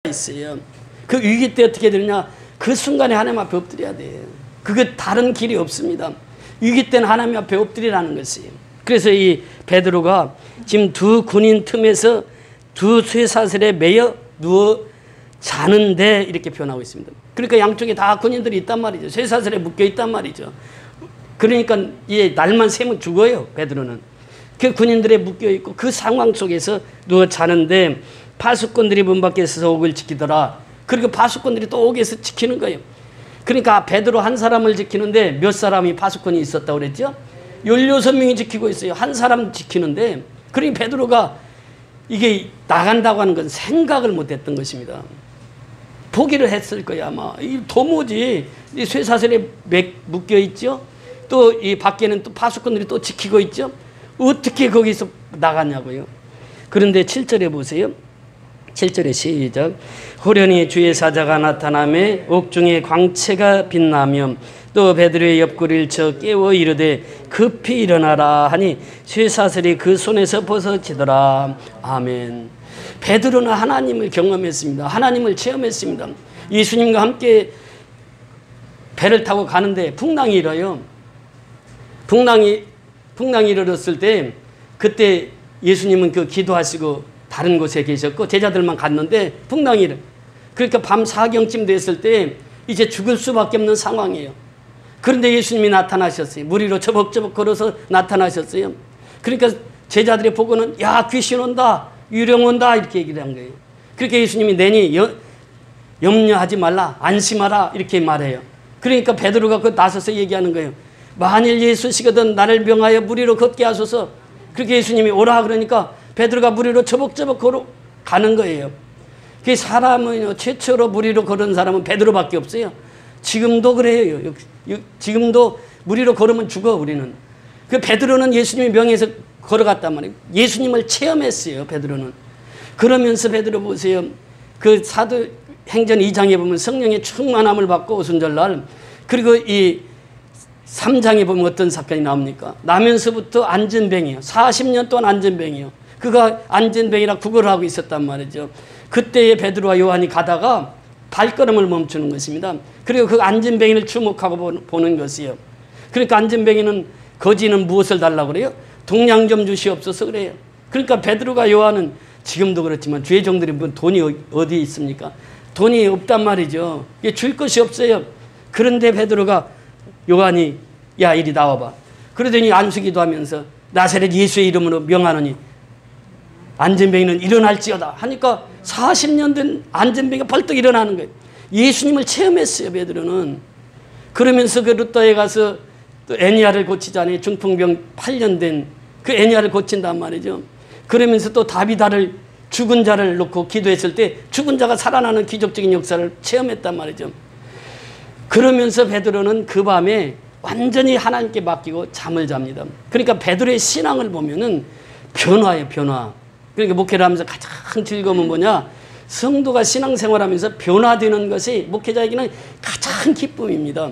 있어요. 그 위기 때 어떻게 되느냐? 그 순간에 하나님 앞에 엎드려야 돼요. 그거 다른 길이 없습니다. 위기 때는 하나님 앞에 엎드리라는 것이에요. 그래서 이 베드로가 지금 두 군인 틈에서 두 쇠사슬에 매여 누워 자는데 이렇게 표현하고 있습니다. 그러니까 양쪽에 다 군인들이 있단 말이죠. 쇠사슬에 묶여 있단 말이죠. 그러니까 이 날만 새면 죽어요. 베드로는. 그 군인들에 묶여 있고 그 상황 속에서 누워 자는데 파수꾼들이 문 밖에서 옥을 지키더라. 그리고 파수꾼들이 또 옥에서 지키는 거예요. 그러니까 베드로 한 사람을 지키는데 몇 사람이 파수꾼이 있었다고 그랬죠? 16명이 지키고 있어요. 한 사람 지키는데, 그러니까 베드로가 이게 나간다고 하는 건 생각을 못 했던 것입니다. 포기를 했을 거야, 아마. 이 도무지, 이 쇠사슬에 묶여 있죠? 또 이 밖에는 또 파수꾼들이 또 지키고 있죠? 어떻게 거기서 나갔냐고요. 그런데 7절에 보세요. 7절에 시작. 호련히 주의 사자가 나타나매 옥중에 광채가 빛나며 또 베드로의 옆구리를 쳐 깨워 이르되 급히 일어나라 하니 쇠사슬이 그 손에서 벗어지더라. 아멘. 베드로는 하나님을 경험했습니다. 하나님을 체험했습니다. 예수님과 함께 배를 타고 가는데 풍랑이 일어요. 풍랑이 일어났을 때 그때 예수님은 그 기도하시고 다른 곳에 계셨고 제자들만 갔는데 풍랑이 일어. 그러니까 밤 4경쯤 됐을 때 이제 죽을 수밖에 없는 상황이에요. 그런데 예수님이 나타나셨어요. 물 위로 저벅저벅 걸어서 나타나셨어요. 그러니까 제자들이 보고는 야 귀신 온다, 유령 온다 이렇게 얘기를 한 거예요. 그러니까 예수님이 내니 염려하지 말라, 안심하라 이렇게 말해요. 그러니까 베드로가 그 나서서 얘기하는 거예요. 만일 예수시거든 나를 명하여 물 위로 걷게 하소서. 그렇게 예수님이 오라 그러니까 베드로가 물 위로 저벅저벅 걸어가는 거예요. 그 사람은 최초로 물 위로 걸은 사람은 베드로밖에 없어요. 지금도 그래요. 지금도 물 위로 걸으면 죽어 우리는. 그 베드로는 예수님의 명예에서 걸어갔단 말이에요. 예수님을 체험했어요. 베드로는. 그러면서 베드로 보세요. 그 사도행전 2장에 보면 성령의 충만함을 받고 오순절날, 그리고 이 3장에 보면 어떤 사건이 나옵니까? 나면서부터 안전뱅이에요. 40년 동안 안전뱅이에요. 그가 안전뱅이라 구걸을 하고 있었단 말이죠. 그때에 베드로와 요한이 가다가 발걸음을 멈추는 것입니다. 그리고 그 안전뱅이를 주목하고 보는 것이에요. 그러니까 안전뱅이는 거지는 무엇을 달라고 그래요? 동양 좀 주시옵소서 그래요. 그러니까 베드로가 요한은 지금도 그렇지만 주의 종들이 뭐 돈이 어디에 있습니까? 돈이 없단 말이죠. 줄 것이 없어요. 그런데 베드로가 요한이 야 이리 나와봐. 그러더니 안수기도 하면서 나사렛 예수의 이름으로 명하노니 안전뱅이는 일어날지어다 하니까 40년 된 안전뱅이가 벌떡 일어나는 거예요. 예수님을 체험했어요. 베드로는. 그러면서 그 루터에 가서 또 애니아를 고치자니 중풍병 8년 된 그 애니아를 고친단 말이죠. 그러면서 또 다비다를 죽은 자를 놓고 기도했을 때 죽은 자가 살아나는 기적적인 역사를 체험했단 말이죠. 그러면서 베드로는 그 밤에 완전히 하나님께 맡기고 잠을 잡니다. 그러니까 베드로의 신앙을 보면은 변화예요, 변화. 그러니까 목회를 하면서 가장 즐거움은 뭐냐? 성도가 신앙생활하면서 변화되는 것이 목회자에게는 가장 기쁨입니다.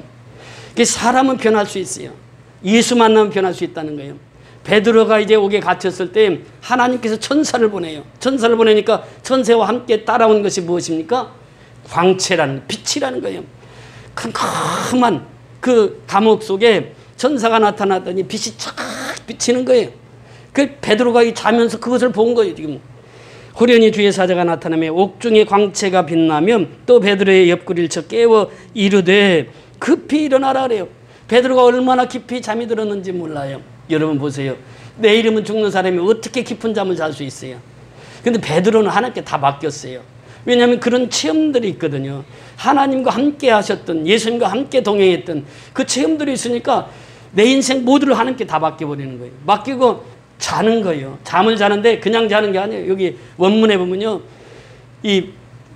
사람은 변할 수 있어요. 예수 만나면 변할 수 있다는 거예요. 베드로가 이제 옥에 갇혔을 때 하나님께서 천사를 보내요. 천사를 보내니까 천사와 함께 따라온 것이 무엇입니까? 광채라는, 빛이라는 거예요. 캄캄한 그 감옥 속에 천사가 나타났더니 빛이 쫙 비치는 거예요. 그 베드로가 자면서 그것을 본 거예요. 지금 호련히 주의 사자가 나타나며 옥중에 광채가 빛나면 또 베드로의 옆구리를 쳐 깨워 이르되 급히 일어나라 그래요. 베드로가 얼마나 깊이 잠이 들었는지 몰라요. 여러분 보세요. 내일이면 죽는 사람이 어떻게 깊은 잠을 잘 수 있어요? 근데 베드로는 하나님께 다 맡겼어요. 왜냐하면 그런 체험들이 있거든요. 하나님과 함께 하셨던, 예수님과 함께 동행했던 그 체험들이 있으니까 내 인생 모두를 하나님께 다 맡겨버리는 거예요. 맡기고 자는 거예요. 잠을 자는데 그냥 자는 게 아니에요. 여기 원문에 보면요. 이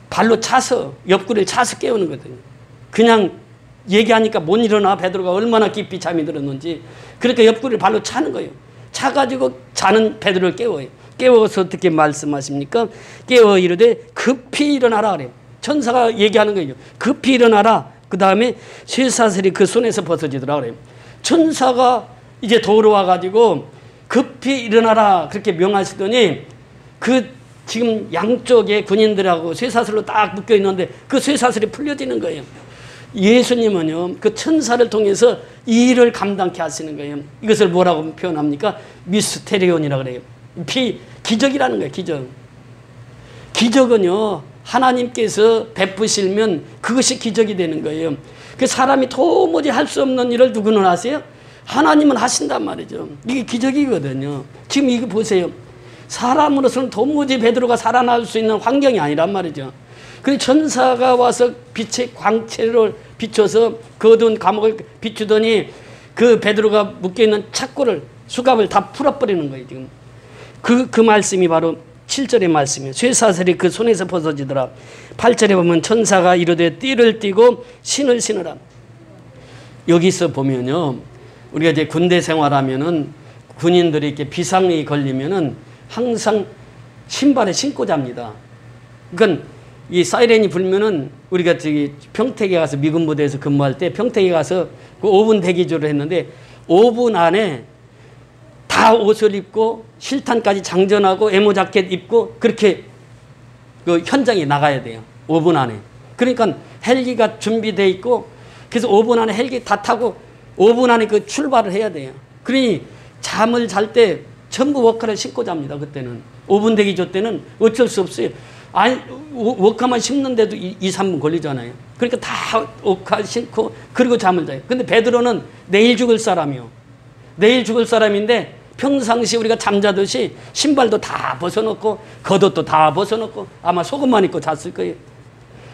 발로 차서, 옆구리를 차서 깨우는 거거든요. 그냥 얘기하니까 못 일어나. 베드로가 얼마나 깊이 잠이 들었는지. 그러니까 옆구리를 발로 차는 거예요. 차가지고 자는 베드로를 깨워요. 깨워서 어떻게 말씀하십니까? 깨워 이르되 급히 일어나라 그래요. 천사가 얘기하는 거예요. 급히 일어나라. 그 다음에 쇠사슬이 그 손에서 벗어지더라 그래요. 천사가 이제 돌아와가지고 급히 일어나라 그렇게 명하시더니 그 지금 양쪽에 군인들하고 쇠사슬로 딱 묶여 있는데 그 쇠사슬이 풀려지는 거예요. 예수님은요, 그 천사를 통해서 이 일을 감당케 하시는 거예요. 이것을 뭐라고 표현합니까? 미스테리온이라고 그래요. 기적이라는 거예요, 기적. 기적은요, 하나님께서 베푸시면 그것이 기적이 되는 거예요. 그 사람이 도무지 할 수 없는 일을 누구는 하세요? 하나님은 하신단 말이죠. 이게 기적이거든요. 지금 이거 보세요. 사람으로서는 도무지 베드로가 살아날 수 있는 환경이 아니란 말이죠. 그 천사가 와서 빛의 광채를 비춰서 그 어두운 감옥을 비추더니 그 베드로가 묶여있는 착고를, 수갑을 다 풀어버리는 거예요, 지금. 그 말씀이 바로 7절의 말씀이에요. 쇠사슬이 그 손에서 벗어지더라. 8절에 보면 천사가 이르되 띠를 띠고 신을 신으라. 여기서 보면요, 우리가 이제 군대 생활하면은 군인들이 이렇게 비상이 걸리면은 항상 신발에 신고 잡니다. 그러니까 이 사이렌이 불면은 우리가 저기 평택에 가서 미군 부대에서 근무할 때 평택에 가서 그 5분 대기조를 했는데 5분 안에 다 옷을 입고 실탄까지 장전하고 에모 자켓 입고 그렇게 그 현장에 나가야 돼요. 5분 안에. 그러니까 헬기가 준비되어 있고 그래서 5분 안에 헬기 다 타고 5분 안에 그 출발을 해야 돼요. 그러니 잠을 잘 때 전부 워커를 신고 잡니다. 그때는. 5분 대기조 때는 어쩔 수 없어요. 아니, 워커만 신는데도 2, 3분 걸리잖아요. 그러니까 다 워커 신고 그리고 잠을 자요. 근데 베드로는 내일 죽을 사람이요. 내일 죽을 사람인데 평상시 우리가 잠자듯이 신발도 다 벗어놓고 겉옷도 다 벗어놓고 아마 속옷만 입고 잤을 거예요.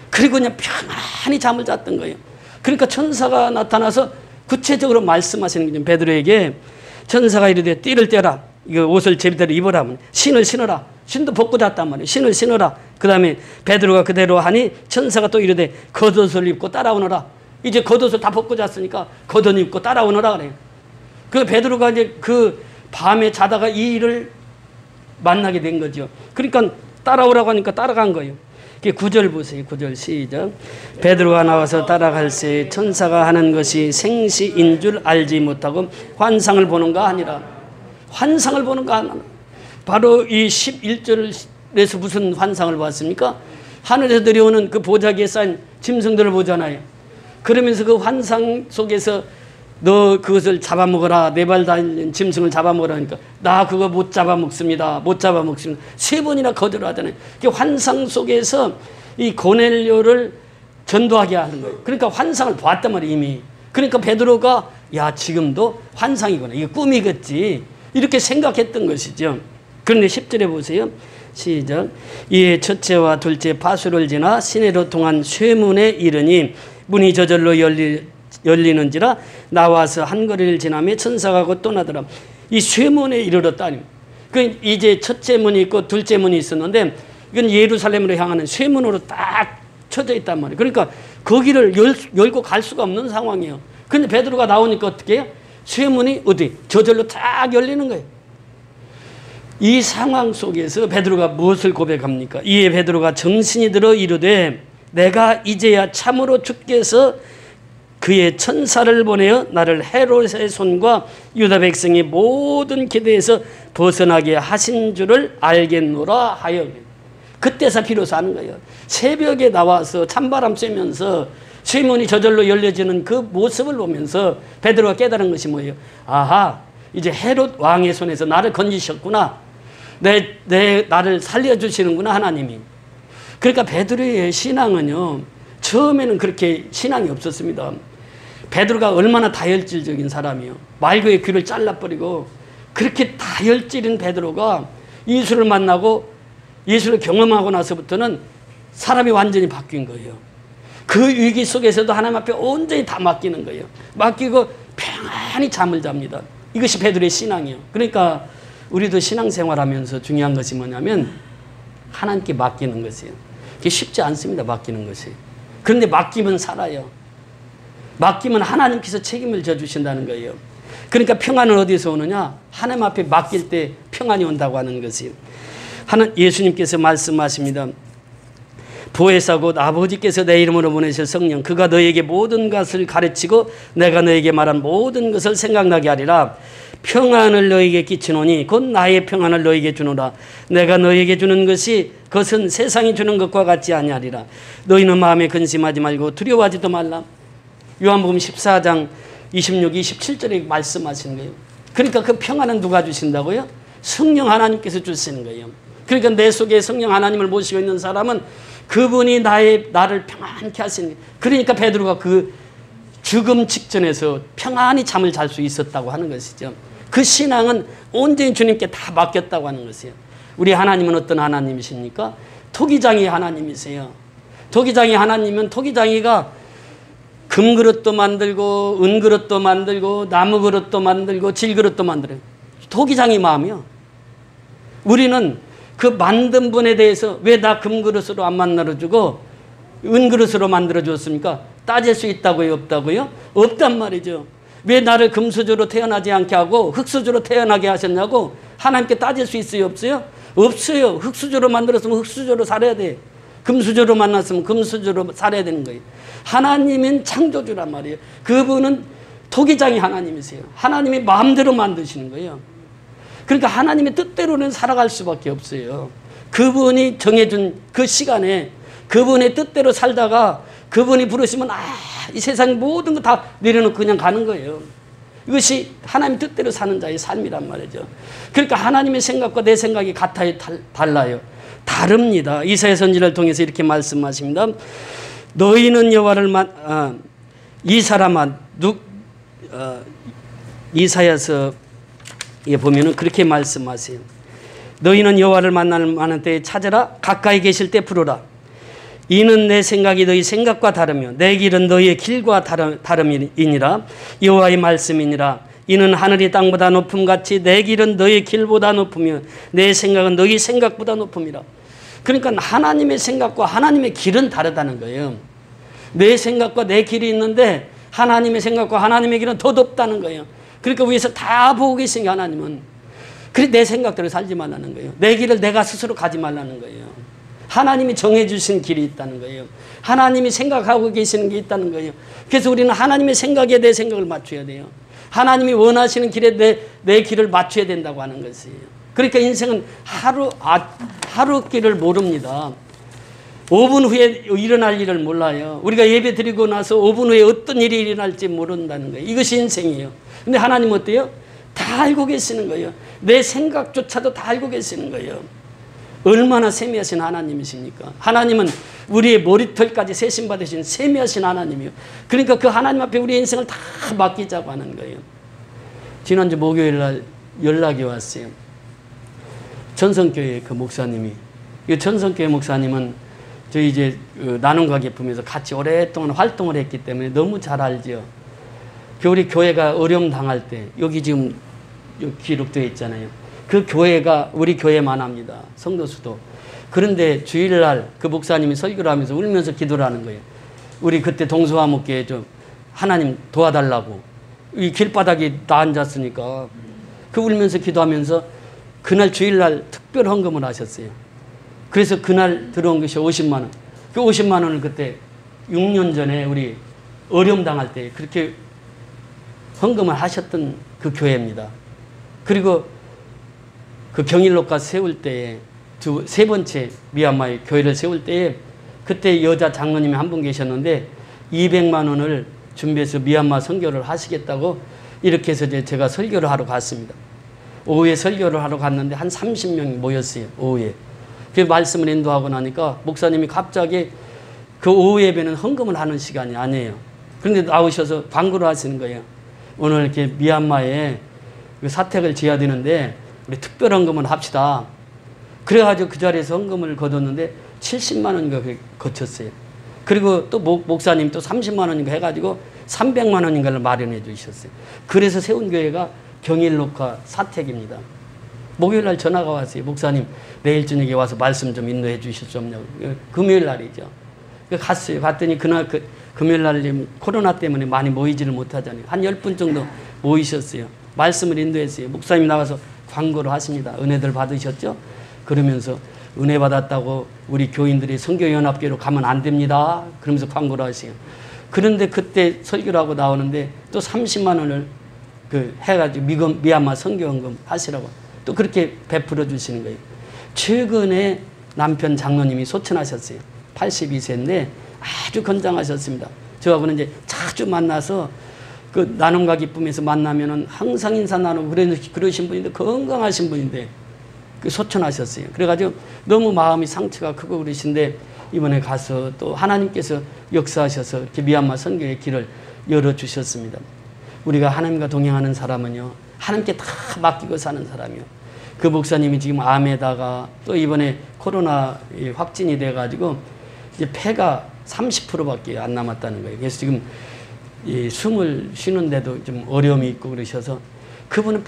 그리고 그냥 편안히 잠을 잤던 거예요. 그러니까 천사가 나타나서 구체적으로 말씀하시는 거죠. 베드로에게 천사가 이르되 띠를 떼라. 이거 옷을 제대로 입어라. 신을 신어라. 신도 벗고 잤단 말이에요. 신을 신어라. 그 다음에 베드로가 그대로 하니 천사가 또 이르되 겉옷을 입고 따라오너라. 이제 겉옷을 다 벗고 잤으니까 겉옷 입고 따라오너라 그래요. 그 베드로가 이제 그 밤에 자다가 이 일을 만나게 된 거죠. 그러니까 따라오라고 하니까 따라간 거예요. 9절 보세요. 9절 시작. 베드로가 나와서 따라갈새 천사가 하는 것이 생시인 줄 알지 못하고 환상을 보는가 아니라. 환상을 보는가 아니라. 바로 이 11절에서 무슨 환상을 봤습니까? 하늘에서 내려오는 그 보자기에 쌓인 짐승들을 보잖아요. 그러면서 그 환상 속에서 너 그것을 잡아먹어라. 네 발 달린 짐승을 잡아먹으라 하니까 나 그거 못 잡아먹습니다. 못 잡아먹습니다. 3번이나 거절하잖아요. 환상 속에서 이 고넬료를 전도하게 하는 거예요. 그러니까 환상을 봤단 말이에요, 이미. 그러니까 베드로가 야, 지금도 환상이구나. 이게 꿈이겠지. 이렇게 생각했던 것이죠. 그런데 10절에 보세요. 시작. 이에 첫째와 둘째 파수를 지나 시내로 통한 쇠문에 이르니 문이 저절로 열리는지라 나와서 한 거리를 지나며 천사가 곧 떠나더라. 이 쇠문에 이르렀다니. 그 이제 첫째 문이 있고 둘째 문이 있었는데 이건 예루살렘으로 향하는 쇠문으로 딱 쳐져 있단 말이에요. 그러니까 거기를 열고 갈 수가 없는 상황이에요. 근데 베드로가 나오니까 어떻게 해요? 쇠문이 어디? 저절로 딱 열리는 거예요. 이 상황 속에서 베드로가 무엇을 고백합니까? 이에 베드로가 정신이 들어 이르되 내가 이제야 참으로 주께서 그의 천사를 보내어 나를 헤롯의 손과 유다 백성의 모든 기대에서 벗어나게 하신 줄을 알겠노라 하여. 그때서 비로소 하는 거예요. 새벽에 나와서 찬바람 쐬면서 쇠문이 저절로 열려지는 그 모습을 보면서 베드로가 깨달은 것이 뭐예요? 아하, 이제 헤롯 왕의 손에서 나를 건지셨구나. 나를 살려주시는구나, 하나님이. 그러니까 베드로의 신앙은요, 처음에는 그렇게 신앙이 없었습니다. 베드로가 얼마나 다혈질적인 사람이요. 말고의 귀를 잘라버리고 그렇게 다혈질인 베드로가 예수를 만나고 예수를 경험하고 나서부터는 사람이 완전히 바뀐 거예요. 그 위기 속에서도 하나님 앞에 온전히 다 맡기는 거예요. 맡기고 평안히 잠을 잡니다. 이것이 베드로의 신앙이에요. 그러니까 우리도 신앙생활하면서 중요한 것이 뭐냐면 하나님께 맡기는 것이에요. 그게 쉽지 않습니다. 맡기는 것이. 그런데 맡기면 살아요. 맡기면 하나님께서 책임을 져주신다는 거예요. 그러니까 평안은 어디서 오느냐? 하나님 앞에 맡길 때 평안이 온다고 하는 것이에요. 예수님께서 말씀하십니다. 보혜사 곧 아버지께서 내 이름으로 보내실 성령 그가 너에게 모든 것을 가르치고 내가 너에게 말한 모든 것을 생각나게 하리라. 평안을 너에게 끼치노니 곧 나의 평안을 너에게 주노라. 내가 너에게 주는 것이 그것은 세상이 주는 것과 같지 아니하리라. 너희는 마음에 근심하지 말고 두려워하지도 말라. 요한복음 14장 26, 27절에 말씀하시는 거예요. 그러니까 그 평안은 누가 주신다고요? 성령 하나님께서 주시는 거예요. 그러니까 내 속에 성령 하나님을 모시고 있는 사람은 그분이 나를 평안케 하시는 거예요. 그러니까 베드로가 그 죽음 직전에서 평안히 잠을 잘 수 있었다고 하는 것이죠. 그 신앙은 온전히 주님께 다 맡겼다고 하는 것이에요. 우리 하나님은 어떤 하나님이십니까? 토기장이 하나님이세요. 토기장이 하나님은 토기장이가 금그릇도 만들고 은그릇도 만들고 나무그릇도 만들고 질그릇도 만들어요. 토기장이 마음이요. 우리는 그 만든 분에 대해서 왜 나 금그릇으로 안 만들어주고 은그릇으로 만들어줬습니까? 따질 수 있다고요? 없다고요? 없단 말이죠. 왜 나를 금수저로 태어나지 않게 하고 흙수저로 태어나게 하셨냐고 하나님께 따질 수 있어요? 없어요? 없어요. 흙수저로 만들었으면 흙수저로 살아야 돼. 금수저로 만났으면 금수저로 살아야 되는 거예요. 하나님은 창조주란 말이에요. 그분은 토기장이 하나님이세요. 하나님이 마음대로 만드시는 거예요. 그러니까 하나님의 뜻대로는 살아갈 수밖에 없어요. 그분이 정해준 그 시간에 그분의 뜻대로 살다가 그분이 부르시면 이 세상 모든 거 다 내려놓고 그냥 가는 거예요. 이것이 하나님 뜻대로 사는 자의 삶이란 말이죠. 그러니까 하나님의 생각과 내 생각이 같아요? 달라요? 다릅니다. 이사야 선지자를 통해서 이렇게 말씀하십니다. 너희는 여호와를 이 사람아 이사야서에 보면은 그렇게 말씀하세요. 너희는 여호와를 만나는 때에 찾으라. 가까이 계실 때 부르라. 이는 내 생각이 너희 생각과 다르며 내 길은 너희의 길과 다름이니라. 여호와의 말씀이니라. 이는 하늘이 땅보다 높음같이 내 길은 너희 길보다 높으며 내 생각은 너희 생각보다 높음이라. 그러니까 하나님의 생각과 하나님의 길은 다르다는 거예요. 내 생각과 내 길이 있는데 하나님의 생각과 하나님의 길은 더 높다는 거예요. 그러니까 위에서 다 보고 계신 하나님은 그래 내 생각대로 살지 말라는 거예요. 내 길을 내가 스스로 가지 말라는 거예요. 하나님이 정해주신 길이 있다는 거예요. 하나님이 생각하고 계시는 게 있다는 거예요. 그래서 우리는 하나님의 생각에 내 생각을 맞춰야 돼요. 하나님이 원하시는 길에 내 길을 맞춰야 된다고 하는 것이에요. 그러니까 인생은 하루 길을 모릅니다. 5분 후에 일어날 일을 몰라요. 우리가 예배 드리고 나서 5분 후에 어떤 일이 일어날지 모른다는 거예요. 이것이 인생이에요. 근데 하나님은 어때요? 다 알고 계시는 거예요. 내 생각조차도 다 알고 계시는 거예요. 얼마나 세미하신 하나님이십니까? 하나님은 우리의 머리털까지 세심받으신 세미하신 하나님이요. 그러니까 그 하나님 앞에 우리의 인생을 다 맡기자고 하는 거예요. 지난주 목요일 날 연락이 왔어요. 전성교회 그 목사님이. 이 전성교회 목사님은 저희 이제 나눔과 기쁨에서 같이 오랫동안 활동을 했기 때문에 너무 잘 알죠. 우리 교회가 어려움 당할 때 여기 지금 기록되어 있잖아요. 그 교회가 우리 교회만 합니다. 성도수도. 그런데 주일날 그 목사님이 설교를 하면서 울면서 기도를 하는 거예요. 우리 그때 동서화목교회 좀 하나님 도와달라고. 이 길바닥에 나 앉았으니까 그 울면서 기도하면서 그날 주일날 특별 헌금을 하셨어요. 그래서 그날 들어온 것이 50만 원. 그 50만 원을 그때 6년 전에 우리 어려움 당할 때 그렇게 헌금을 하셨던 그 교회입니다. 그리고 그 경일로가 세울 때에 세 번째 미얀마의 교회를 세울 때에 그때 여자 장로님이 한 분 계셨는데 200만 원을 준비해서 미얀마 선교를 하시겠다고 이렇게 해서 제가 설교를 하러 갔습니다. 오후에 설교를 하러 갔는데 한 30명이 모였어요. 오후에. 그 말씀을 인도하고 나니까 목사님이 갑자기 그 오후 예배는 헌금을 하는 시간이 아니에요. 그런데 나오셔서 광고를 하시는 거예요. 오늘 이렇게 미얀마에 사택을 지어야 되는데 우리 특별 헌금을 합시다. 그래가지고 그 자리에서 헌금을 거뒀는데 70만 원인가 거쳤어요. 그리고 또 목사님 또 30만 원인가 해가지고 300만 원인가를 마련해 주셨어요. 그래서 세운 교회가 경일록화 사택입니다. 목요일 날 전화가 왔어요. 목사님 내일 저녁에 와서 말씀 좀 인도해 주실 수 없냐고. 금요일 날이죠. 갔어요. 갔더니 그날 금요일 날 코로나 때문에 많이 모이지를 못하잖아요. 한 10분 정도 모이셨어요. 말씀을 인도했어요. 목사님 나와서 광고를 하십니다. 은혜들 받으셨죠? 그러면서 은혜 받았다고 우리 교인들이 선교연합교회로 가면 안 됩니다. 그러면서 광고를 하세요. 그런데 그때 설교를 하고 나오는데 또 30만 원을 그 해가지고 미얀마 선교헌금 하시라고 또 그렇게 베풀어 주시는 거예요. 최근에 남편 장로님이 소천하셨어요. 82세인데 아주 건장하셨습니다. 저하고는 이제 자주 만나서 그 나눔과 기쁨에서 만나면은 항상 인사 나누고 그러신 분인데 건강하신 분인데 그 소천하셨어요. 그래가지고 너무 마음이 상처가 크고 그러신데 이번에 가서 또 하나님께서 역사하셔서 이렇게 미얀마 선교의 길을 열어주셨습니다. 우리가 하나님과 동행하는 사람은요, 하나님께 다 맡기고 사는 사람이요. 그 목사님이 지금 암에다가 또 이번에 코로나 확진이 돼가지고 이제 폐가 30%밖에 안 남았다는 거예요. 그래서 지금 이 숨을 쉬는데도 좀 어려움이 있고 그러셔서 그분은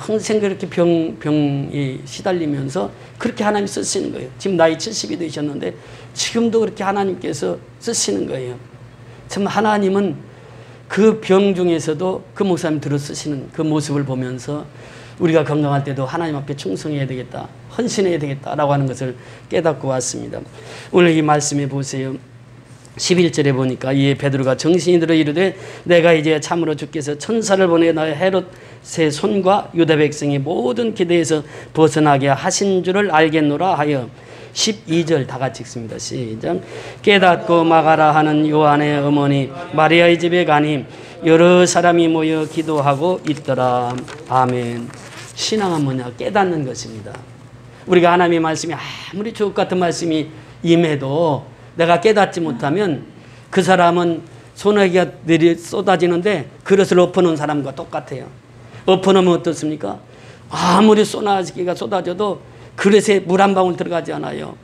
평생 그렇게 병이 시달리면서 그렇게 하나님 쓰시는 거예요. 지금 나이 70이 되셨는데 지금도 그렇게 하나님께서 쓰시는 거예요. 참 하나님은 그 병 중에서도 그 목사님 들어 쓰시는 그 모습을 보면서 우리가 건강할 때도 하나님 앞에 충성해야 되겠다, 헌신해야 되겠다라고 하는 것을 깨닫고 왔습니다. 오늘 이 말씀에 보세요. 11절에 보니까 이에 베드로가 정신이 들어 이르되 내가 이제 참으로 주께서 천사를 보내 나의 헤롯의 손과 유다 백성의 모든 기대에서 벗어나게 하신 줄을 알겠노라 하여 12절 다 같이 읽습니다. 시작. 깨닫고 마가라 하는 요한의 어머니 마리아의 집에 가니 여러 사람이 모여 기도하고 있더라. 아멘. 신앙은 뭐냐? 깨닫는 것입니다. 우리가 하나님의 말씀이 아무리 주옥 같은 말씀이 임해도 내가 깨닫지 못하면 그 사람은 소나기가 쏟아지는데 그릇을 엎어놓은 사람과 똑같아요. 엎어놓으면 어떻습니까? 아무리 소나기가 쏟아져도 그릇에 물 한 방울 들어가지 않아요.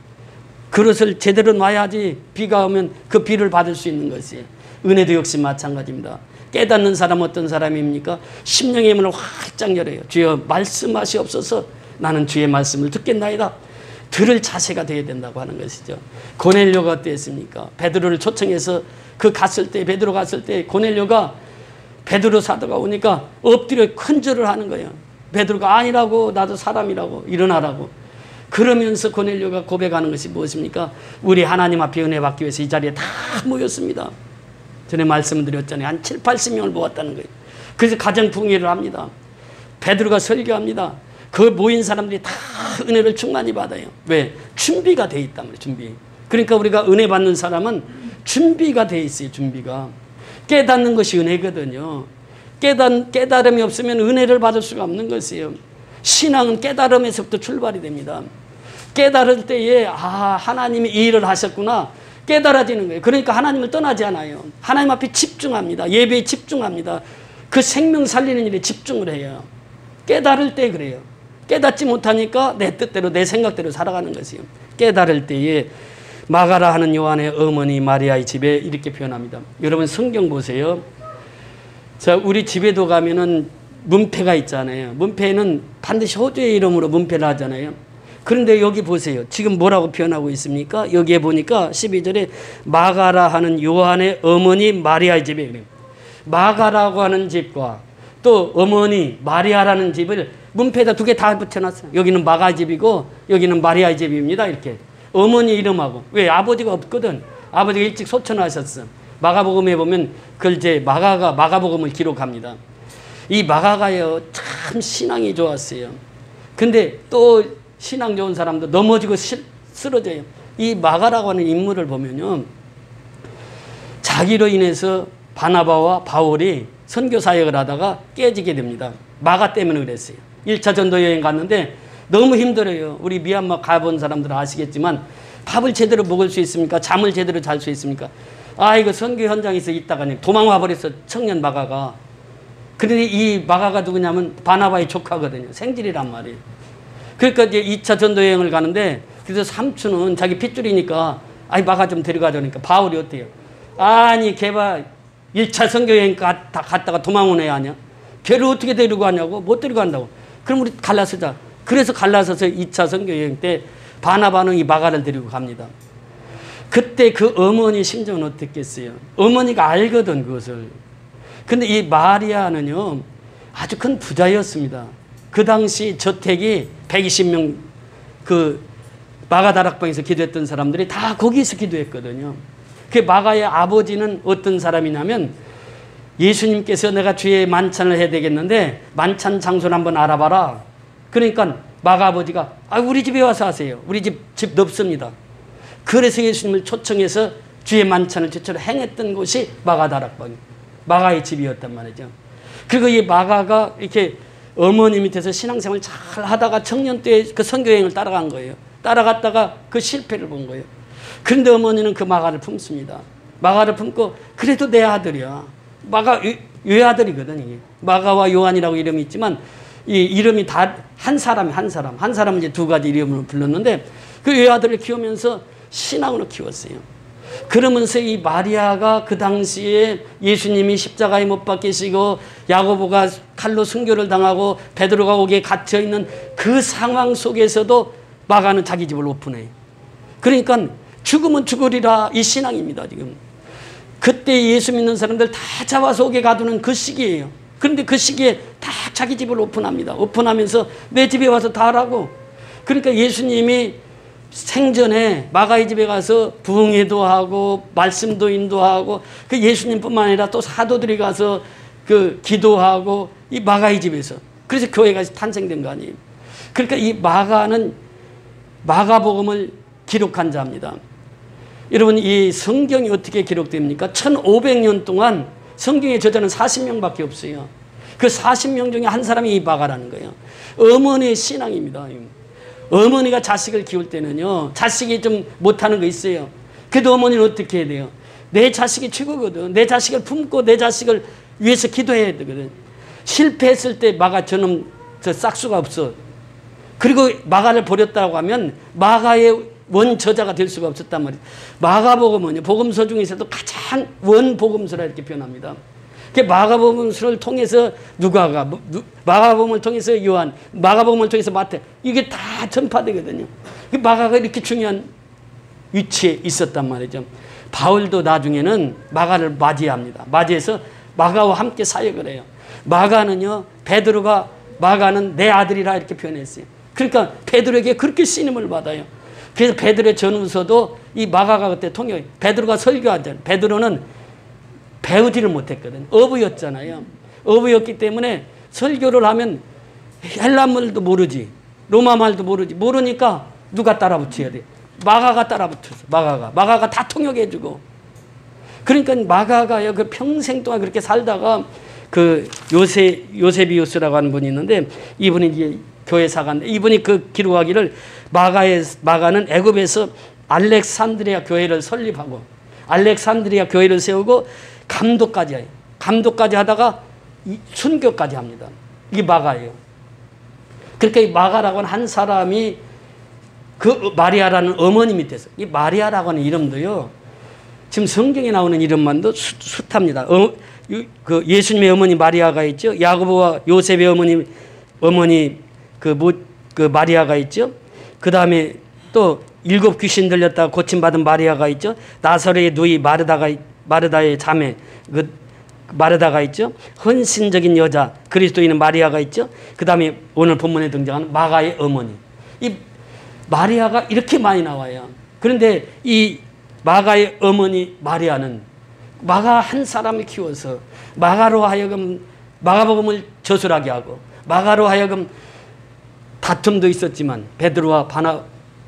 그릇을 제대로 놔야지 비가 오면 그 비를 받을 수 있는 것이에요. 은혜도 역시 마찬가지입니다. 깨닫는 사람 어떤 사람입니까? 심령의 문을 활짝 열어요. 주여 말씀하시옵소서. 나는 주의 말씀을 듣겠나이다. 들을 자세가 되어야 된다고 하는 것이죠. 고넬료가 어땠습니까? 베드로를 초청해서 베드로 갔을 때 고넬료가 베드로 사도가 오니까 엎드려 큰절을 하는 거예요. 베드로가 아니라고, 나도 사람이라고, 일어나라고. 그러면서 고넬료가 고백하는 것이 무엇입니까? 우리 하나님 앞에 은혜 받기 위해서 이 자리에 다 모였습니다. 전에 말씀드렸잖아요. 한 7, 80명을 모았다는 거예요. 그래서 가정풍의를 합니다. 베드로가 설교합니다. 그 모인 사람들이 다 은혜를 충만히 받아요. 왜? 준비가 돼 있단 말이에요. 준비. 그러니까 우리가 은혜 받는 사람은 준비가 돼 있어요. 준비가. 깨닫는 것이 은혜거든요. 깨달음이 없으면 은혜를 받을 수가 없는 것이에요. 신앙은 깨달음에서부터 출발이 됩니다. 깨달을 때에 하나님이 이 일을 하셨구나 깨달아지는 거예요. 그러니까 하나님을 떠나지 않아요. 하나님 앞에 집중합니다. 예배에 집중합니다. 그 생명 살리는 일에 집중을 해요. 깨달을 때 그래요. 깨닫지 못하니까 내 뜻대로 내 생각대로 살아가는 것이에요. 깨달을 때에 마가라 하는 요한의 어머니 마리아의 집에 이렇게 표현합니다. 여러분 성경 보세요. 자, 우리 집에도 가면은 문패가 있잖아요. 문패는 반드시 호주의 이름으로 문패를 하잖아요. 그런데 여기 보세요. 지금 뭐라고 표현하고 있습니까? 여기에 보니까 12절에 마가라 하는 요한의 어머니 마리아의 집에 그래요. 마가라고 하는 집과 또 어머니 마리아라는 집을 문패에다 두 개 다 붙여놨어요. 여기는 마가 집이고 여기는 마리아의 집입니다. 이렇게 어머니 이름하고. 왜? 아버지가 없거든. 아버지가 일찍 소천하셨어. 마가복음에 보면 그걸 이제 마가복음을 기록합니다. 이 마가가요 참 신앙이 좋았어요. 근데 또 신앙 좋은 사람도 넘어지고 쓰러져요. 이 마가라고 하는 인물을 보면요, 자기로 인해서 바나바와 바울이 선교 사역을 하다가 깨지게 됩니다. 마가 때문에 그랬어요. 1차 전도 여행 갔는데 너무 힘들어요. 우리 미얀마 가본 사람들은 아시겠지만 밥을 제대로 먹을 수 있습니까? 잠을 제대로 잘 수 있습니까? 이거 선교 현장에서 있다가 도망와 버렸어. 청년 마가가. 그런데 이 마가가 누구냐면 바나바의 조카거든요. 생질이란 말이에요. 그러니까 이제 2차 전도 여행을 가는데 그래서 삼촌은 자기 핏줄이니까 마가 좀 데려가자니까 바울이 어때요? 아니 걔가 1차 선교 여행 갔다가 도망온 애 아니야? 걔를 어떻게 데리고 가냐고? 못 데리고 간다고. 그럼 우리 갈라서자. 그래서 갈라서서 2차 선교 여행 때 바나바는 이 마가를 데리고 갑니다. 그때 그 어머니 심정은 어땠겠어요? 어머니가 알거든 그것을. 근데 이 마리아는요 아주 큰 부자였습니다. 그 당시 저택이 120명 그 마가 다락방에서 기도했던 사람들이 다 거기서 기도했거든요. 그 마가의 아버지는 어떤 사람이냐면 예수님께서 내가 주의 만찬을 해야 되겠는데 만찬 장소를 한번 알아봐라. 그러니까 마가 아버지가 우리 집에 와서 하세요. 우리 집 넓습니다. 그래서 예수님을 초청해서 주의 만찬을 제대로 행했던 곳이 마가 다락방, 마가의 집이었단 말이죠. 그리고 이 마가가 이렇게 어머니 밑에서 신앙생활 잘 하다가 청년 때 그 선교여행을 따라간 거예요. 따라갔다가 그 실패를 본 거예요. 그런데 어머니는 그 마가를 품습니다. 마가를 품고 그래도 내 아들이야. 마가 외아들이거든. 이게. 마가와 요한이라고 이름이 있지만 이 이름이 다 한 사람은 이제 두 가지 이름으로 불렀는데 그 외아들을 키우면서 신앙으로 키웠어요. 그러면서 이 마리아가 그 당시에 예수님이 십자가에 못 박히시고 야고보가 칼로 순교를 당하고 베드로가 옥에 갇혀 있는 그 상황 속에서도 마가는 자기 집을 오픈해요. 그러니까 죽으면 죽으리라 이 신앙입니다. 지금 그때 예수 믿는 사람들 다 잡아서 옥에 가두는 그 시기예요. 그런데 그 시기에 다 자기 집을 오픈합니다. 오픈하면서 내 집에 와서 다 하라고. 그러니까 예수님이 생전에 마가의 집에 가서 부흥회도 하고 말씀도 인도하고 그 예수님뿐만 아니라 또 사도들이 가서 그 기도하고 이 마가의 집에서 그래서 교회가 탄생된 거 아니에요. 그러니까 이 마가는 마가복음을 기록한 자입니다. 여러분 이 성경이 어떻게 기록됩니까? 1500년 동안 성경의 저자는 40명밖에 없어요. 그 40명 중에 한 사람이 이 마가라는 거예요. 어머니의 신앙입니다. 어머니가 자식을 키울 때는요. 자식이 좀 못하는 거 있어요. 그래도 어머니는 어떻게 해야 돼요? 내 자식이 최고거든. 내 자식을 품고 내 자식을 위해서 기도해야 되거든. 실패했을 때 마가 저놈 저 싹수가 없어. 그리고 마가를 버렸다고 하면 마가의 원저자가 될 수가 없었단 말이에요. 마가복음은요. 복음서 중에서도 가장 원복음서라 이렇게 표현합니다. 마가복음서를 통해서 누가가, 마가복음을 통해서 요한, 마가복음을 통해서 마태 이게 다 전파되거든요. 마가가 이렇게 중요한 위치에 있었단 말이죠. 바울도 나중에는 마가를 맞이합니다. 맞이해서 마가와 함께 사역을 해요. 마가는요. 베드로가 마가는 내 아들이라 이렇게 표현했어요. 그러니까 베드로에게 그렇게 쓰임을 받아요. 그래서 베드로의 전후서도 이 마가가 그때 통역, 베드로가 설교하잖아요. 베드로는 배우지를 못했거든. 어부였잖아요. 어부였기 때문에 설교를 하면 헬라말도 모르지. 로마 말도 모르지. 모르니까 누가 따라 붙여야 돼. 마가가 따라 붙었어. 마가가 다 통역해주고. 그러니까 마가가요. 그 평생 동안 그렇게 살다가 그 요세비우스라고 하는 분이 있는데 이분이 이제 교회 사가인데 이분이 그 기록하기를 마가는 애굽에서 알렉산드리아 교회를 설립하고 알렉산드리아 교회를 세우고 감독까지 해요. 감독까지 하다가 순교까지 합니다. 이게 마가예요. 그러니까 이 마가라고 하는 한 사람이 그 마리아라는 어머니 밑에서 이 마리아라고 하는 이름도요. 지금 성경에 나오는 이름만도 숱합니다. 그 예수님의 어머니 마리아가 있죠. 야고보와 요셉의 어머니 그 마리아가 있죠. 그 다음에 또 7 귀신 들렸다가 고침받은 마리아가 있죠. 나사렛의 누이 마르다의 자매 마르다가 있죠. 헌신적인 여자 그리스도인은 마리아가 있죠. 그 다음에 오늘 본문에 등장하는 마가의 어머니. 이 마리아가 이렇게 많이 나와요. 그런데 이 마가의 어머니 마리아는 마가 한 사람을 키워서 마가로 하여금 마가복음을 저술하게 하고 마가로 하여금 다툼도 있었지만 베드로와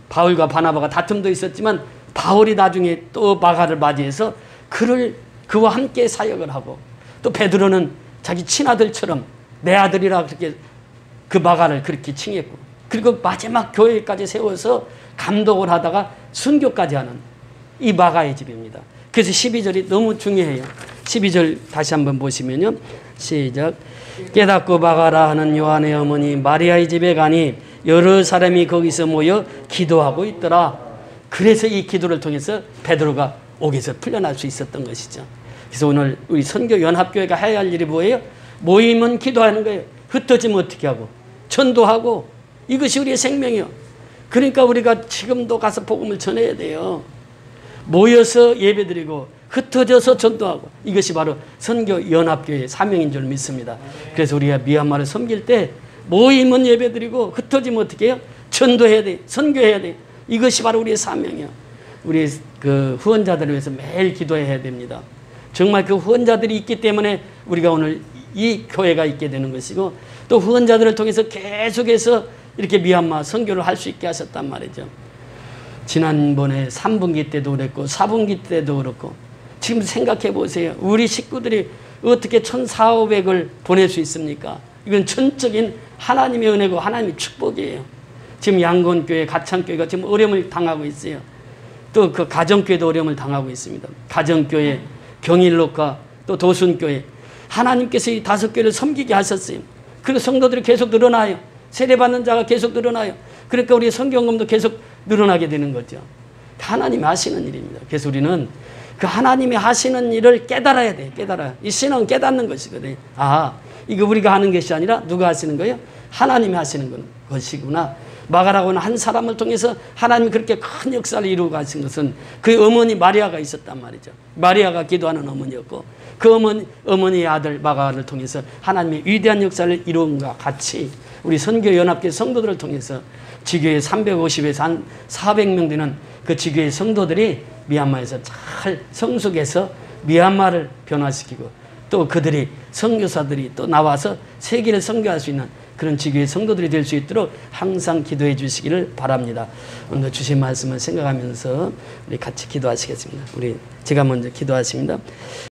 바울과 바나바가 다툼도 있었지만 바울이 나중에 또 마가를 맞이해서 그와 함께 사역을 하고 또 베드로는 자기 친아들처럼 내 아들이라 그렇게 그 마가를 그렇게 칭했고 그리고 마지막 교회까지 세워서 감독을 하다가 순교까지 하는 이 마가의 집입니다. 그래서 12절이 너무 중요해요. 12절 다시 한번 보시면요. 시작. 깨닫고 마가라 하는 요한의 어머니 마리아의 집에 가니 여러 사람이 거기서 모여 기도하고 있더라. 그래서 이 기도를 통해서 베드로가 옥에서 풀려날 수 있었던 것이죠. 그래서 오늘 우리 선교연합교회가 해야 할 일이 뭐예요? 모이면 기도하는 거예요. 흩어지면 어떻게 하고 전도하고 이것이 우리의 생명이요. 그러니까 우리가 지금도 가서 복음을 전해야 돼요. 모여서 예배드리고 흩어져서 전도하고 이것이 바로 선교연합교회의 사명인 줄 믿습니다. 그래서 우리가 미얀마를 섬길 때 모이면 예배드리고 흩어지면 어떻게 해요? 전도해야 돼. 선교해야 돼. 이것이 바로 우리의 사명이요. 우리 그 후원자들을 위해서 매일 기도해야 됩니다. 정말 그 후원자들이 있기 때문에 우리가 오늘 이 교회가 있게 되는 것이고, 또 후원자들을 통해서 계속해서 이렇게 미얀마 선교를 할 수 있게 하셨단 말이죠. 지난번에 3분기 때도 그랬고 4분기 때도 그렇고, 지금 생각해 보세요. 우리 식구들이 어떻게 1,400을 보낼 수 있습니까? 이건 전적인 하나님의 은혜고 하나님의 축복이에요. 지금 양곤교회, 가창교회가 지금 어려움을 당하고 있어요. 또 그 가정교회도 어려움을 당하고 있습니다. 가정교회, 경일로과, 또 도순교회. 하나님께서 이 5교회를 섬기게 하셨어요. 그리고 성도들이 계속 늘어나요. 세례받는 자가 계속 늘어나요. 그러니까 우리 선교원금도 계속 늘어나게 되는 거죠. 하나님이 하시는 일입니다. 그래서 우리는 그 하나님이 하시는 일을 깨달아야 돼. 깨달아야. 이 신앙은 깨닫는 것이거든요. 아, 이거 우리가 하는 것이 아니라 누가 하시는 거예요? 하나님이 하시는 것이구나. 마가라고는 한 사람을 통해서 하나님이 그렇게 큰 역사를 이루어 가신 것은 그 어머니 마리아가 있었단 말이죠. 마리아가 기도하는 어머니였고, 그 어머니의 아들 마가를 통해서 하나님의 위대한 역사를 이룬 것과 같이 우리 선교연합교 성도들을 통해서 지교회 350에서 한 400명 되는 그 지교회 성도들이 미얀마에서 잘 성숙해서 미얀마를 변화시키고, 또 그들이 선교사들이 또 나와서 세계를 선교할 수 있는 그런 지교회 성도들이 될 수 있도록 항상 기도해 주시기를 바랍니다. 오늘 주신 말씀을 생각하면서 우리 같이 기도하시겠습니다. 제가 먼저 기도하십니다.